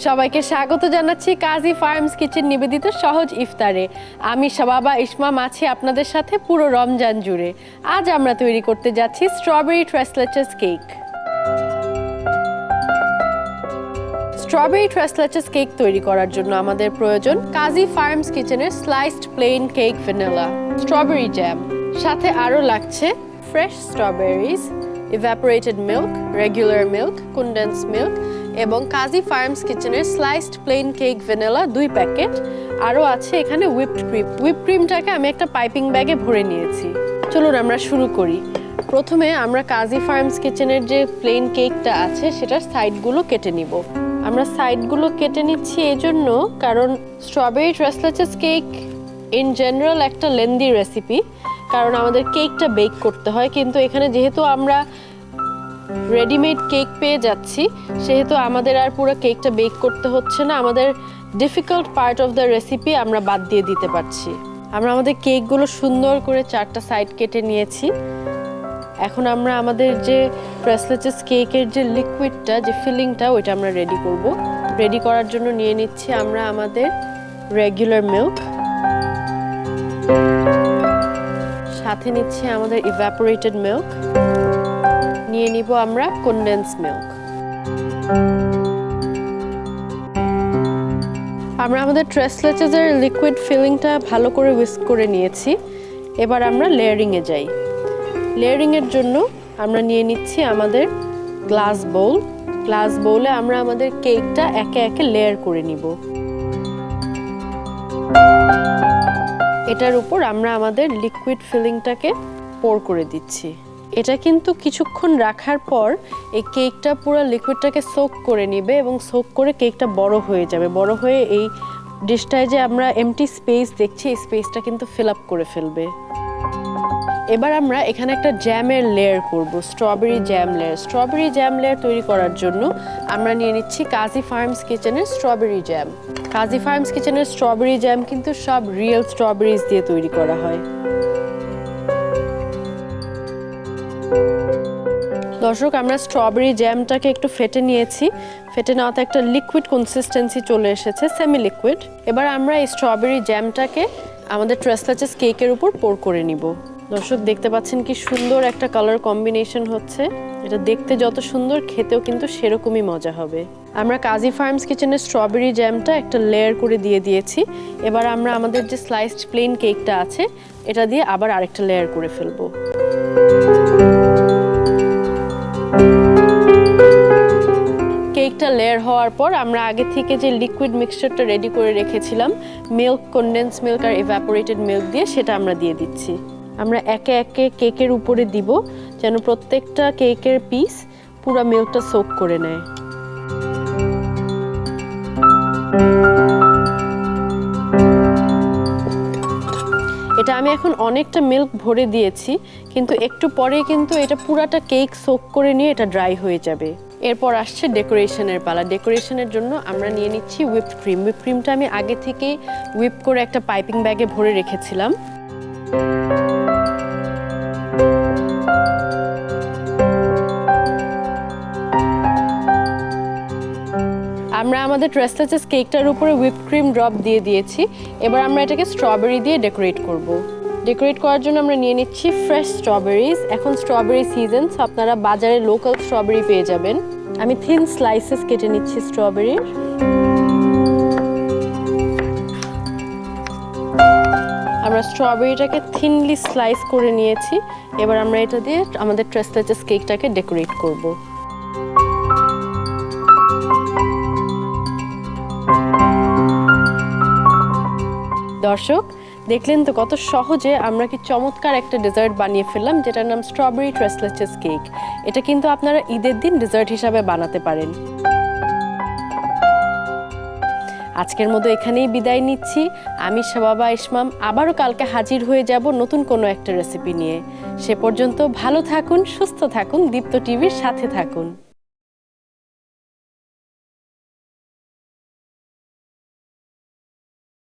সবাইকে স্বাগত জানাচ্ছি কাজী ফার্মস কিচেন নিবেদিত সহজ ইফতারে। আমি শাবাবা ইসমাম আছি আপনাদের সাথে পুরো রমজান জুড়ে। আজ আমরা তৈরি করতে যাচ্ছি স্ট্রবেরি ট্রেসলেচেস কেক। স্ট্রবেরি ট্রেসলেচেস কেক তৈরি করার জন্য আমাদের প্রয়োজন কাজী ফার্মস কিচেনের sliced plane cake vanilla, strawberry jam, সাথে আরও লাগছে fresh strawberries, evaporated milk, regular milk, condensed milk এবং কাজী ফার্মস কিচেনের sliced plane cake vanilla 2 packet. আরও আছে এখানে হুইপড ক্রিম। হুইপড ক্রিমটাকে আমি একটা পাইপিং ব্যাগে ভরে নিয়েছি। চলুন আমরা শুরু করি। প্রথমে আমরা কাজী ফার্মস কিচেনের যে প্লেন কেকটা আছে সেটার সাইডগুলো কেটে নিব। আমরা সাইডগুলো কেটে নিচ্ছি এই জন্য কারণ স্ট্রবেরি ট্রেসলেচেস কেক ইন জেনারেল একটা লেন্দি রেসিপি, কারণ আমাদের কেকটা বেক করতে হয়। কিন্তু এখানে যেহেতু আমরা রেডিমেড কেক পেয়ে যাচ্ছি সেহেতু আমাদের আর পুরো কেকটা বেক করতে হচ্ছে না। আমাদের difficult part of the recipe আমরা বাদ দিয়ে দিতে পারছি। আমরা আমাদের কেকগুলো সুন্দর করে 4টা সাইড কেটে নিয়েছি। এখন আমরা আমাদের যে ট্রেসলেচেস কেকের যে লিকুইডটা, যে ফিলিংটা, ওইটা আমরা রেডি করব। রেডি করার জন্য নিয়ে নিচ্ছি আমরা আমাদের রেগুলার মিল্ক, সাথে নিচ্ছি আমাদের ইভাপোরেটেড মিল্ক, নিয়ে নিব আমরা কনডেন্স মিল্ক। আমরা আমাদের ট্রেসলেচেসের লিকুইড ফিলিংটা ভালো করে হুইস্ক করে নিয়েছি। এবার আমরা লেয়ারিংয়ে যাই। লেয়ারিংয়ের জন্য আমরা নিয়ে নিচ্ছি আমাদের গ্লাস বোল। গ্লাস বোলে আমরা আমাদের কেকটা একে একে লেয়ার করে নিব। এটার উপর আমরা আমাদের লিকুইড ফিলিংটাকে পোর করে দিচ্ছি। এটা কিন্তু কিছুক্ষণ রাখার পর এই কেকটা পুরো লিকুইডটাকে সোক করে নেবে এবং সোক করে কেকটা বড় হয়ে যাবে। বড় হয়ে এই ডিশটায় যে আমরা এমটি স্পেস দেখছি এই স্পেসটা কিন্তু ফিল আপ করে ফেলবে। এবার আমরা এখানে একটা জ্যামের লেয়ার করব, strawberry jam layer. Strawberry jam layer তৈরি করার জন্য আমরা নিয়ে নিচ্ছি কাজী ফার্মস কিচেনের স্ট্রবেরি জ্যাম। কাজী ফার্মস কিচেনের স্ট্রবেরি জ্যাম কিন্তু সব রিয়েল স্ট্রবেরিজ দিয়ে তৈরি করা হয়। দর্শক, আমরা স্ট্রবেরি জ্যামটাকে একটু ফেটে নিয়েছি। ফেটে নেওয়াতে একটা লিকুইড কনসিস্টেন্সি চলে এসেছে, সেমি লিকুইড। এবার আমরা এই স্ট্রবেরি জ্যামটাকে আমাদের ট্রেসলেচেস কেকের উপর পোর করে নিব। দর্শক, দেখতে পাচ্ছেন কি সুন্দর একটা কালার কম্বিনেশন হচ্ছে। এটা দেখতে যত সুন্দর, খেতেও কিন্তু সেরকমই মজা হবে। আমরা কাজী ফার্মস কিচেনের স্ট্রবেরি জ্যামটা একটা লেয়ার করে দিয়ে দিয়েছি। এবার আমরা আমাদের যে স্লাইসড প্লেন কেকটা আছে এটা দিয়ে আবার আরেকটা লেয়ার করে ফেলবো। কেকটা লেয়ার হওয়ার পর আমরা আগে থেকে যে লিকুইড মিক্সচারটা রেডি করে রেখেছিলাম মিল্ক, কনডেন্স মিল্ক আর ইভাপোরেটেড মিল্ক দিয়ে, সেটা আমরা দিয়ে দিচ্ছি। আমরা একে একে কেকের উপরে দিব যেন প্রত্যেকটা কেকের পিস পুরো মিল্কটা সোক করে নেয়। এটা আমি এখন অনেকটা মিল্ক ভরে দিয়েছি, কিন্তু একটু পরে কিন্তু এটা পুরাটা কেক সোক করে নিয়ে এটা ড্রাই হয়ে যাবে। এরপর আসছে ডেকোরেশনের পালা। ডেকোরেশনের জন্য আমরা নিয়ে নিচ্ছি হুইপড ক্রিম। হুইপ ক্রিমটা আমি আগে থেকেই হুইপ করে একটা পাইপিং ব্যাগে ভরে রেখেছিলাম। আমরা আমাদের ট্রেসলেচেস কেকটার উপরে হুইপ ক্রিম ড্রপ দিয়ে দিয়েছি। এবার আমরা এটাকে স্ট্রবেরি দিয়ে ডেকোরেট করব। ডেকোরেট করার জন্য আমরা নিয়ে নিচ্ছি ফ্রেশ স্ট্রবেরিজ। এখন স্ট্রবেরি সিজন, আপনারা বাজারে লোকাল স্ট্রবেরি পেয়ে যাবেন। আমি থিন স্লাইসেস কেটে নিচ্ছি স্ট্রবেরির। আমরা স্ট্রবেরিটাকে থিনলি স্লাইস করে নিয়েছি। এবার আমরা এটা দিয়ে আমাদের ট্রেসলেচেস কেকটাকে ডেকোরেট করব। দর্শক, দেখলেন তো কত সহজে আমরা কি চমৎকার একটা ডেজার্ট বানিয়ে ফেললাম, যেটার নাম স্ট্রবেরি ট্রেসলেচেস কেক। এটা কিন্তু আপনারা ঈদের দিন ডেজার্ট হিসাবে বানাতে পারেন। আজকের মতো এখানেই বিদায় নিচ্ছি। আমি শাবাবা ইসমাম আবারও কালকে হাজির হয়ে যাব নতুন কোনো একটা রেসিপি নিয়ে। সে পর্যন্ত ভালো থাকুন, সুস্থ থাকুন, দীপ্ত টিভির সাথে থাকুন।